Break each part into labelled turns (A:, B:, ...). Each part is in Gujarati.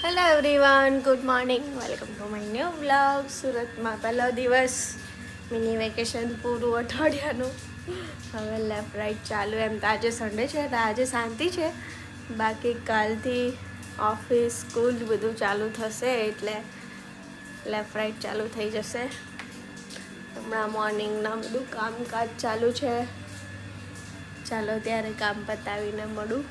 A: Hello everyone, good morning, welcome to my new vlog. સુરતમાં પહેલો દિવસ, મિની વેકેશન પૂરું અઠવાડિયાનું. હવે લેફ્ટ રાઈટ ચાલુ. એમ તો આજે સન્ડે છે તો આજે શાંતિ છે, બાકી કાલથી ઓફિસ સ્કૂલ બધું ચાલુ થશે એટલે લેફ્ટ રાઈટ ચાલુ થઈ જશે. હમણાં મોર્નિંગના બધું કામકાજ ચાલુ છે. ચાલો ત્યારે કામ પતાવીને મળું.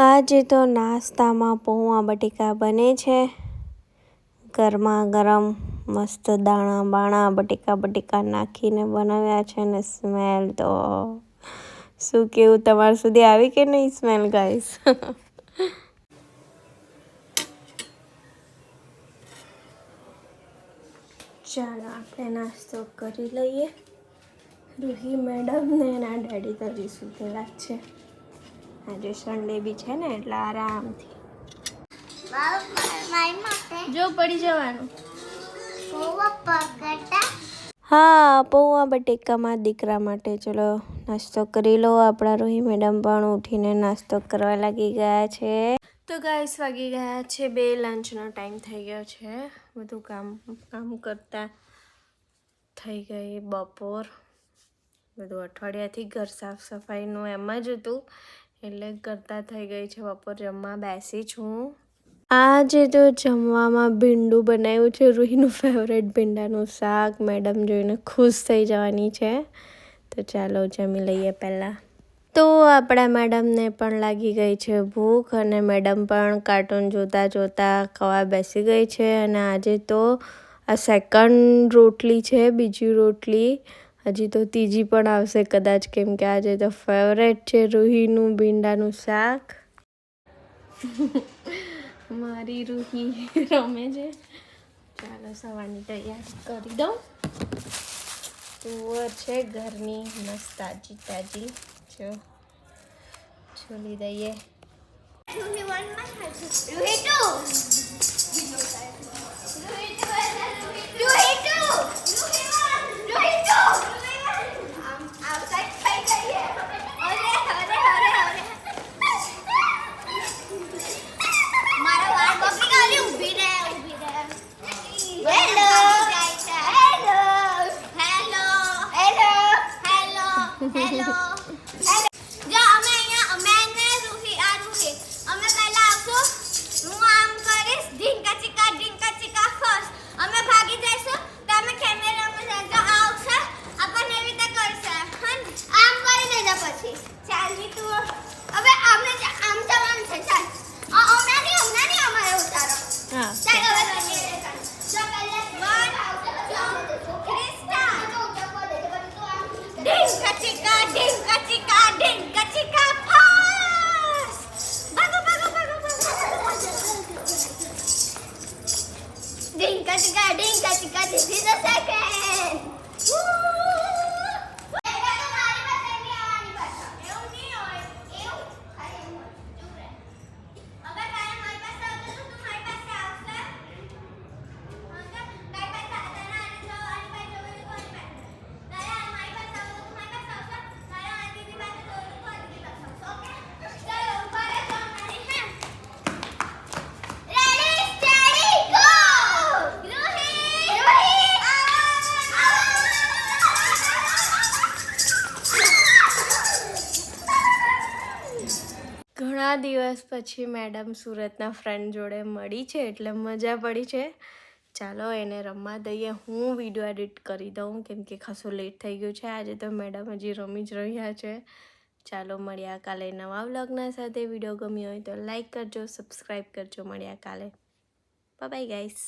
A: આજે તો નાસ્તામાં પૌવા બટેકા બને છે. ગરમા ગરમ મસ્ત દાણા બટેકા નાખીને બનાવ્યા છે ને સ્મેલ તો શું કેવું, તમારા સુધી આવી કે નહીં સ્મેલ ગાઈસ? ચાલો આપણે નાસ્તો કરી લઈએ. રૂહી મેડમ ને એના ડેડી તો હજી સુતેલા જ છે. આજે સન્ડે બી છે ને એટલે આરામથી જો પડી જવાનું. હા, પૌવા બટેકામાં દીકરા માટે ચલો નાસ્તો કરી લો. આપણા રોહી મેડમ પણ ઉઠીને નાસ્તો કરવા લાગી ગયા છે. તો ગાઈસ વાગી ગયા છે 2, લંચનો ટાઈમ થઈ ગયો છે. બધું કામ કરતા થઈ ગઈ બપોર. બધું અઠવાડિયાથી ઘર સાફ સફાઈનું એમ જ હતું એટલે કરતા થઈ ગઈ છે બપોર. જમવા બેસી છું. આજે તો જમવામાં ભીંડું બનાવ્યું છે, રૂહીનું ફેવરેટ ભીંડાનું શાક. મેડમ જોઈને ખુશ થઈ જવાની છે. તો ચાલો જમી લઈએ પહેલાં. તો આપણા મેડમને પણ લાગી ગઈ છે ભૂખ અને મેડમ પણ કાર્ટૂન જોતા ખાવા બેસી ગઈ છે. અને આજે તો આ સેકન્ડ રોટલી છે, બીજી રોટલી હજી તો ત્રીજી પણ આવશે કદાચ, કેમ કે આજે તો ફેવરેટ છે રૂહીનું ભીંડાનું શાક. મારી રૂહી રમે છે. ચાલો સવારની તૈયારી કરી દઉં. તુવર છે ઘરની મસ્ત તાજી જો છોલી દઈએ. This is the second. ઘણા દિવસ પછી મેડમ સુરતના ફ્રેન્ડ જોડે મળી છે એટલે મજા પડી છે. ચાલો એને રમવા દઈએ. હું વિડીયો એડિટ કરી દઉં કેમ કે ખાસું લેટ થઈ ગયું છે. આજે તો મેડમ હજી રમી જ રહ્યા છે. ચાલો મળ્યા કાલે નવા વ્લોગના સાથે. વિડીયો ગમ્યો હોય તો લાઈક કરજો, સબસ્ક્રાઈબ કરજો. મળ્યા કાલે. Bye bye guys.